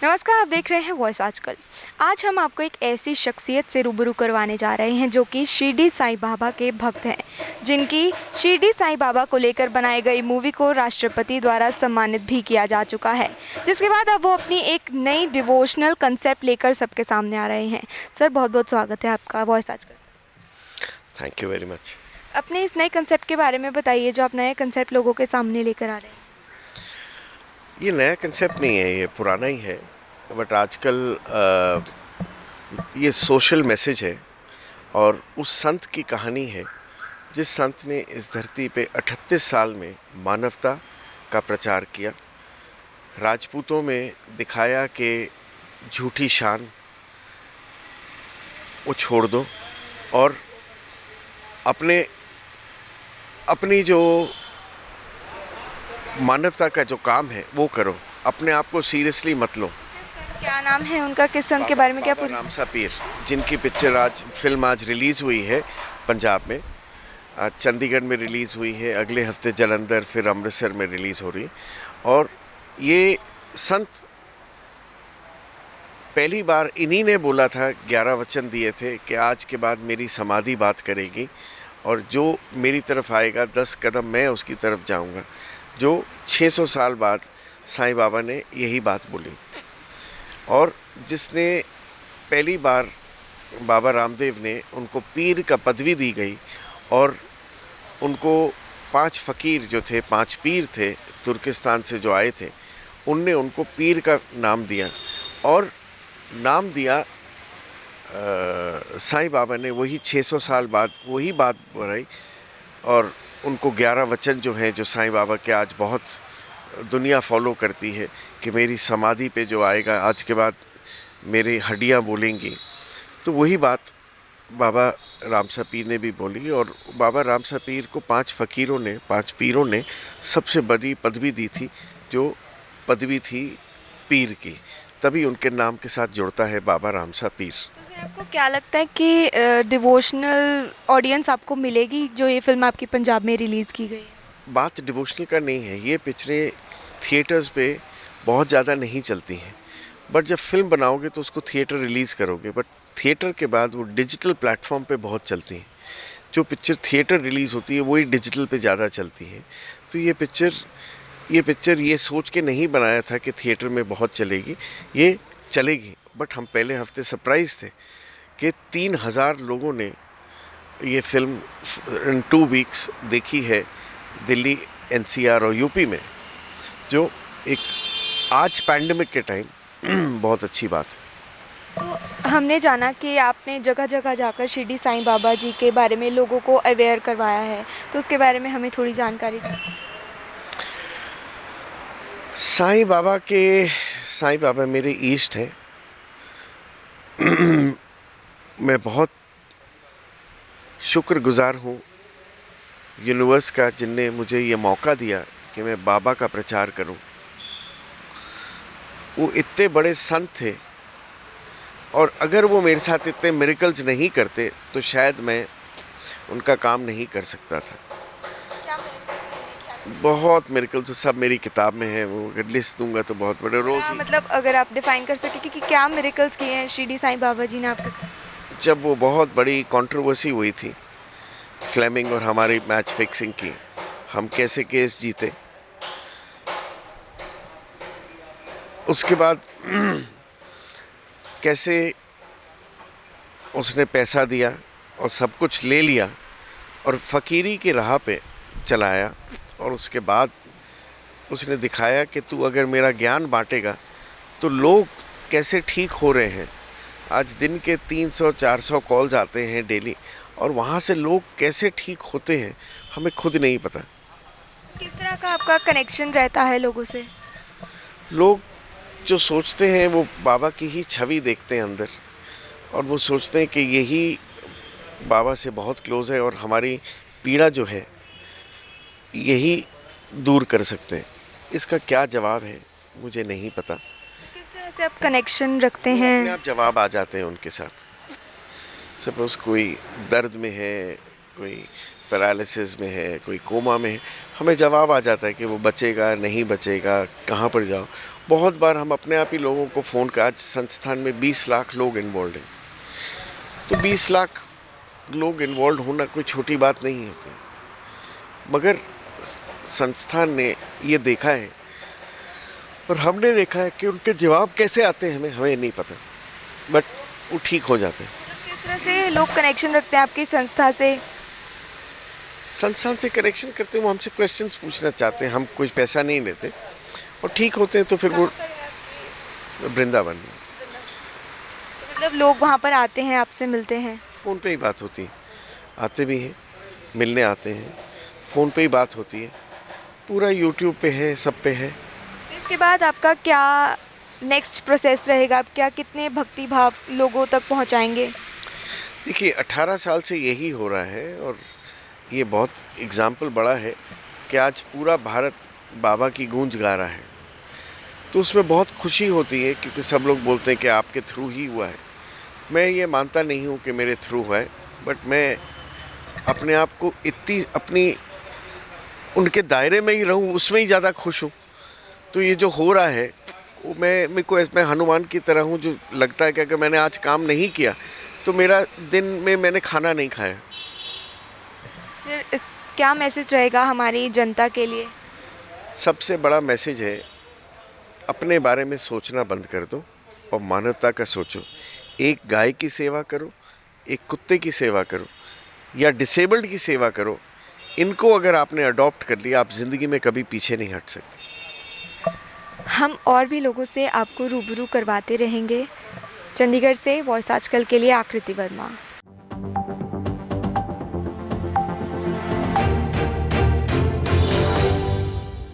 नमस्कार, आप देख रहे हैं वॉइस आजकल। आज हम आपको एक ऐसी शख्सियत से रूबरू करवाने जा रहे हैं जो कि शिरडी साईं बाबा के भक्त हैं, जिनकी शिरडी साईं बाबा को लेकर बनाई गई मूवी को राष्ट्रपति द्वारा सम्मानित भी किया जा चुका है, जिसके बाद अब वो अपनी एक नई डिवोशनल कंसेप्ट लेकर सबके सामने आ रहे हैं। सर, बहुत बहुत स्वागत है आपका वॉइस आजकल। Thank you very much. अपने इस नए कंसेप्ट के बारे में बताइए, जो आप नए कंसेप्ट लोगों के सामने लेकर आ रहे हैं। ये नया कंसेप्ट नहीं है, ये पुराना ही है, बट आजकल ये सोशल मैसेज है और उस संत की कहानी है जिस संत ने इस धरती पे 38 साल में मानवता का प्रचार किया, राजपूतों में दिखाया कि झूठी शान वो छोड़ दो और अपनी जो मानवता का जो काम है वो करो, अपने आप को सीरियसली मत लो। क्या नाम है उनका, किस संत के बारे में क्या पूरी? रामसा पीर, जिनकी पिक्चर फिल्म आज रिलीज़ हुई है पंजाब में, आज चंडीगढ़ में रिलीज़ हुई है, अगले हफ्ते जलंधर, फिर अमृतसर में रिलीज़ हो रही है। और ये संत पहली बार इन्हीं ने बोला था, 11 वचन दिए थे कि आज के बाद मेरी समाधि बात करेगी और जो मेरी तरफ आएगा 10 कदम मैं उसकी तरफ जाऊंगा। जो 600 साल बाद साईं बाबा ने यही बात बोली। और जिसने पहली बार बाबा रामदेव ने उनको पीर का पदवी दी गई और उनको 5 फ़कीर जो थे, 5 पीर थे तुर्किस्तान से जो आए थे, उनने उनको पीर का नाम दिया और नाम दिया साईं बाबा ने वही 600 साल बाद वही बात बढ़ाई और उनको 11 वचन जो हैं, जो साईं बाबा के आज बहुत दुनिया फॉलो करती है कि मेरी समाधि पे जो आएगा आज के बाद मेरी हड्डियाँ बोलेंगी, तो वही बात बाबा रामसा पीर ने भी बोली। और बाबा रामसा पीर को 5 फ़कीरों ने, 5 पीरों ने सबसे बड़ी पदवी दी थी, जो पदवी थी पीर की, तभी उनके नाम के साथ जुड़ता है बाबा रामसा पीर। तो सर, आपको क्या लगता है कि डिवोशनल ऑडियंस आपको मिलेगी जो ये फिल्म आपकी पंजाब में रिलीज़ की गई है? बात डिवोशनल का नहीं है, ये पिक्चरें थिएटर्स पे बहुत ज़्यादा नहीं चलती हैं, बट जब फिल्म बनाओगे तो उसको थिएटर रिलीज़ करोगे, बट थिएटर के बाद वो डिजिटल प्लेटफॉर्म पे बहुत चलती हैं। जो पिक्चर थिएटर रिलीज़ होती है वही डिजिटल पे ज़्यादा चलती है। तो ये पिक्चर ये सोच के नहीं बनाया था कि थिएटर में बहुत चलेगी, ये चलेगी, बट हम पहले हफ्ते सरप्राइज़ थे कि 3000 लोगों ने ये फिल्म इन 2 वीक्स देखी है दिल्ली, एनसीआर और यूपी में, जो एक आज पैंडेमिक के टाइम बहुत अच्छी बात है। तो हमने जाना कि आपने जगह जगह जाकर शिरडी साईं बाबा जी के बारे में लोगों को अवेयर करवाया है, तो उसके बारे में हमें थोड़ी जानकारी दीजिए। साईं बाबा मेरे ईष्ट हैं। मैं बहुत शुक्रगुजार हूँ यूनिवर्स का, जिनने मुझे ये मौका दिया कि मैं बाबा का प्रचार करूं। वो इतने बड़े संत थे और अगर वो मेरे साथ इतने मिरेकल्स नहीं करते तो शायद मैं उनका काम नहीं कर सकता था। बहुत मिरेकल्स, सब मेरी किताब में है, वो अगर लिस्ट दूंगा तो बहुत बड़े रोज़ ही। मतलब अगर आप डिफाइन कर सके कि क्या मिरेकल्स किए हैं शिरडी साईं बाबा जी ने आपके साथ? जब वो बहुत बड़ी कंट्रोवर्सी हुई थी फ्लेमिंग और हमारी मैच फिक्सिंग की, हम कैसे केस जीते, उसके बाद कैसे उसने पैसा दिया और सब कुछ ले लिया और फ़कीरी की राह पे चलाया, और उसके बाद उसने दिखाया कि तू अगर मेरा ज्ञान बांटेगा तो लोग कैसे ठीक हो रहे हैं। आज दिन के 300-400 कॉल्स आते हैं डेली, और वहाँ से लोग कैसे ठीक होते हैं हमें खुद नहीं पता। किस तरह का आपका कनेक्शन रहता है लोगों से? लोग जो सोचते हैं वो बाबा की ही छवि देखते हैं अंदर, और वो सोचते हैं कि यही बाबा से बहुत क्लोज़ है और हमारी पीड़ा जो है यही दूर कर सकते हैं। इसका क्या जवाब है मुझे नहीं पता। किस तरह से आप कनेक्शन रखते हैं? अपने आप जवाब आ जाते हैं उनके साथ। सपोज़ कोई दर्द में है, कोई पैरालिसिस में है, कोई कोमा में है, हमें जवाब आ जाता है कि वो बचेगा नहीं बचेगा, कहाँ पर जाओ। बहुत बार हम अपने आप ही लोगों को फ़ोन कर, आज संस्थान में 20 लाख लोग इन्वॉल्व हैं, तो 20 लाख लोग इन्वॉल्व होना कोई छोटी बात नहीं होती। मगर संस्थान ने ये देखा है और हमने देखा है कि उनके जवाब कैसे आते हैं हमें नहीं पता, बट वो ठीक हो जाते हैं। किस तरह से लोग कनेक्शन रखते हैं आपकी संस्था से? संस्थान से कनेक्शन करते हैं, वो हमसे क्वेश्चंस पूछना चाहते हैं, हम कुछ पैसा नहीं लेते और ठीक होते हैं, तो फिर वो वृंदावन में। मतलब लोग वहाँ पर आते हैं, आपसे मिलते हैं? फ़ोन पे ही बात होती है, आते भी हैं, मिलने आते हैं, फ़ोन पे ही बात होती है, पूरा यूट्यूब पे है, सब पे है। इसके बाद आपका क्या नेक्स्ट प्रोसेस रहेगा? आप क्या कितने भक्ति भाव लोगों तक पहुँचाएंगे? देखिए 18 साल से यही हो रहा है और ये बहुत एग्जाम्पल बड़ा है कि आज पूरा भारत बाबा की गूंज गा रहा है, तो उसमें बहुत खुशी होती है क्योंकि सब लोग बोलते हैं कि आपके थ्रू ही हुआ है। मैं ये मानता नहीं हूँ कि मेरे थ्रू हुआ है, बट मैं अपने आप को इतनी अपनी उनके दायरे में ही रहूँ, उसमें ही ज़्यादा खुश हूँ। तो ये जो हो रहा है वो मैं हनुमान की तरह हूँ, जो लगता है कि अगर मैंने आज काम नहीं किया तो मेरा दिन में मैंने खाना नहीं खाया। फिर क्या मैसेज रहेगा हमारी जनता के लिए? सबसे बड़ा मैसेज है, अपने बारे में सोचना बंद कर दो और मानवता का सोचो। एक गाय की सेवा करो, एक कुत्ते की सेवा करो या डिसेबल्ड की सेवा करो। इनको अगर आपने अडॉप्ट कर लिया, आप ज़िंदगी में कभी पीछे नहीं हट सकते। हम और भी लोगों से आपको रूबरू करवाते रहेंगे। चंडीगढ़ से वॉइस आजकल के लिए आकृति वर्मा।